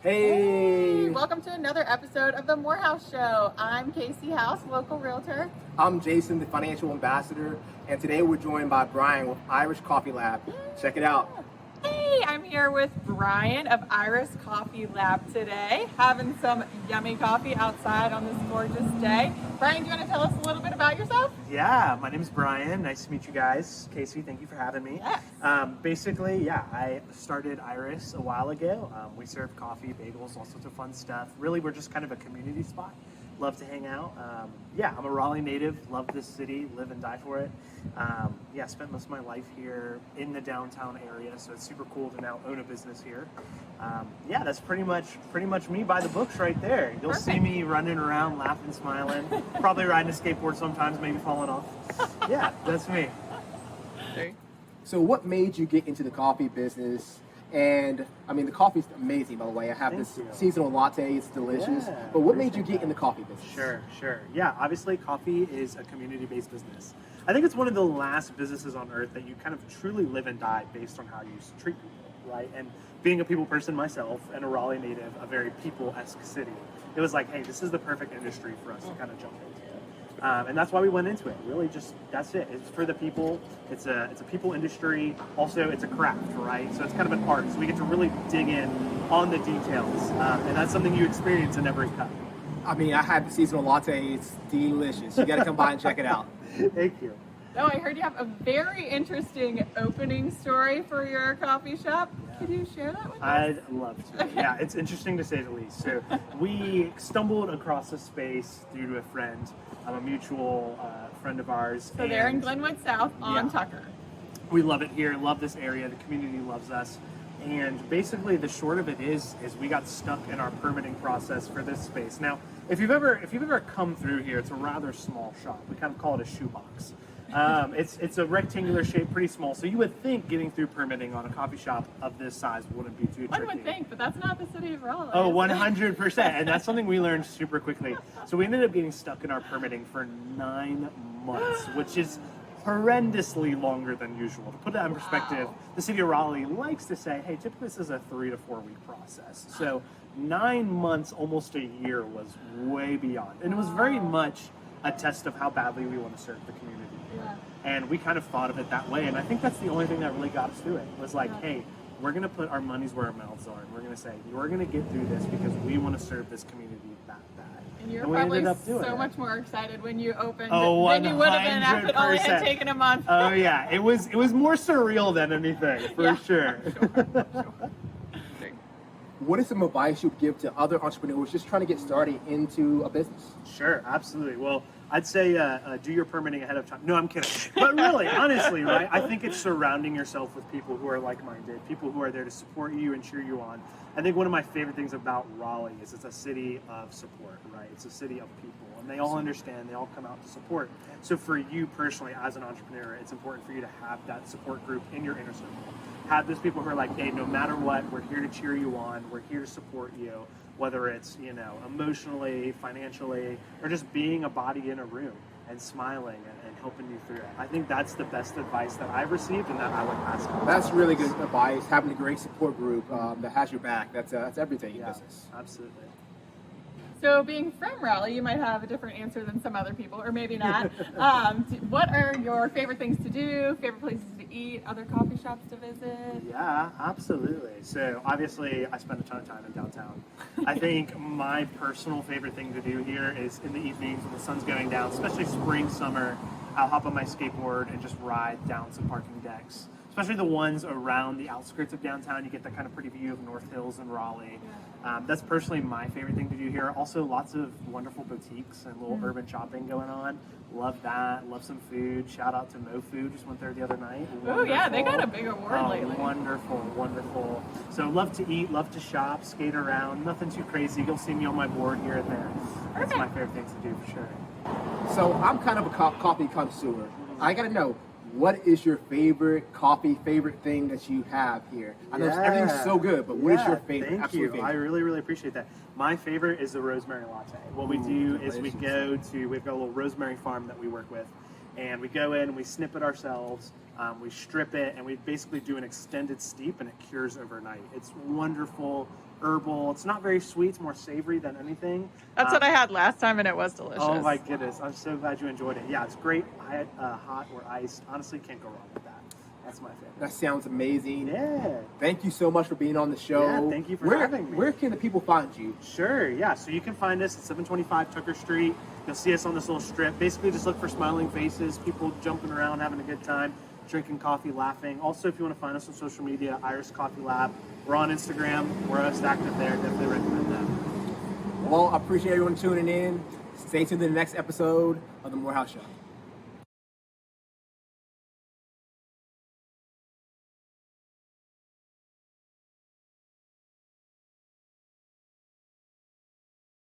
Hey! Welcome to another episode of the Moorehouse Show. I'm Casey House, local realtor. I'm Jason, the financial ambassador, and today we're joined by Bryan with IrisCoffeeLab. Check it out. Hey, I'm here with Bryan of IrisCoffeeLab today, having some yummy coffee outside on this gorgeous day. Bryan, do you want to tell us a little bit about yourself? Yeah, my name is Bryan. Nice to meet you guys. Casey, thank you for having me. Yes. I started Iris a while ago. We serve coffee, bagels, all sorts of fun stuff. Really, we're just kind of a community spot. Love to hang out. I'm a Raleigh native. Love this city. Live and die for it. Spent most of my life here in the downtown area, so it's super cool to now own a business here. That's pretty much me by the books right there. You'll Perfect. see me running around, laughing, smiling, probably riding a skateboard sometimes, maybe falling off. Yeah, that's me. So what made you get into the coffee business? And I mean, the coffee's amazing, by the way. I have Thank this you. seasonal latte. It's delicious. Yeah, But what made you appreciate get in the coffee business? Sure. Yeah, obviously coffee is a community-based business. I think it's one of the last businesses on earth that you kind of truly live and die based on how you treat people, right? And being a people person myself and a Raleigh native, a very people-esque city, it was like, hey, this is the perfect industry for us to kind of jump into. And that's why we went into it. Really, just that's it. It's for the people. It's a people industry. Also, it's a craft, right? So it's kind of an art. So we get to really dig in on the details, and that's something you experience in every cup. I mean, I had the seasonal latte. It's delicious. You got to come by and check it out. Thank you. Oh, I heard you have a very interesting opening story for your coffee shop. Could you share that with us? I'd love to. Okay. Yeah, it's interesting to say the least. So we stumbled across the space due to a friend, a mutual friend of ours. So they're in and Glenwood South on Yeah. Tucker. We love it here, love this area, the community loves us. And basically the short of it is we got stuck in our permitting process for this space. Now, if you've ever come through here, it's a rather small shop. We kind of call it a shoebox. It's a rectangular shape, pretty small. So you would think getting through permitting on a coffee shop of this size wouldn't be too tricky. One would think, but that's not the city of Raleigh. Oh, 100%. And that's something we learned super quickly. So we ended up getting stuck in our permitting for 9 months, which is horrendously longer than usual. To put that in perspective, the city of Raleigh likes to say, hey, typically this is a 3 to 4 week process. So 9 months, almost a year, was way beyond. And it was very much a test of how badly we want to serve the community. Yeah. And we kind of thought of it that way. And I think that's the only thing that really got us through it, was like, hey, we're going to put our monies where our mouths are. And we're going to say, you're going to get through this because we want to serve this community that bad. And you're we probably ended up doing so it. much more excited when you opened Oh, than you would have been after it only had 100%. taken a month. Oh yeah, it was more surreal than anything, for Yeah. sure. What is some advice you'd give to other entrepreneurs just trying to get started into a business? Sure, absolutely. Well, I'd say do your permitting ahead of time. No, I'm kidding. But really, honestly, right? I think it's surrounding yourself with people who are like-minded, people who are there to support you and cheer you on. I think one of my favorite things about Raleigh is it's a city of support, right? It's a city of people, and they all understand, they all come out to support. So for you personally, as an entrepreneur, it's important for you to have that support group in your inner circle. Have those people who are like, hey, no matter what, we're here to cheer you on, we're here to support you, whether it's, emotionally, financially, or just being a body in a room and smiling and helping you through it. I think that's the best advice that I've received and that I would pass on. That's really good advice. Having a great support group that has your back. That's everything in business. Absolutely. So being from Raleigh, you might have a different answer than some other people, or maybe not. What are your favorite things to do, favorite places to eat, other coffee shops to visit? Yeah, absolutely. So obviously I spend a ton of time in downtown. I think my personal favorite thing to do here is in the evenings when the sun's going down, especially spring, summer, I'll hop on my skateboard and just ride down some parking decks. Especially the ones around the outskirts of downtown. You get that kind of pretty view of North Hills and Raleigh. That's personally my favorite thing to do here. Also, lots of wonderful boutiques and little urban shopping going on. Love that. Love some food. Shout out to Mo Food. Just went there the other night. Oh yeah, they got a big award lately. Wonderful. So love to eat, love to shop, skate around. Nothing too crazy. You'll see me on my board here and there. That's Okay. my favorite thing to do for sure. So I'm kind of a coffee connoisseur. I got to know, what is your favorite thing that you have here? I know everything's so good, but what is your favorite? Thank absolute you. favorite? I really appreciate that. My favorite is the rosemary latte. What we do is we have got a little rosemary farm that we work with, And we go in and we snip it ourselves. We strip it, and we basically do an extended steep, and it cures overnight. It's wonderful, herbal. It's not very sweet. It's more savory than anything. That's what I had last time, and it was delicious. Oh my goodness! I'm so glad you enjoyed it. Yeah, it's great. Hot or iced. Honestly, can't go wrong with that. That's my favorite. That sounds amazing. Yeah. Thank you so much for being on the show. Yeah, thank you for having me. Where can the people find you? Sure, yeah. So you can find us at 725 Tucker Street. You'll see us on this little strip. Basically, just look for smiling faces, people jumping around, having a good time, drinking coffee, laughing. Also, if you want to find us on social media, IrisCoffeeLab. We're on Instagram. We're most active there. Definitely recommend that. Well, I appreciate everyone tuning in. Stay tuned to the next episode of the Moorehouse Show.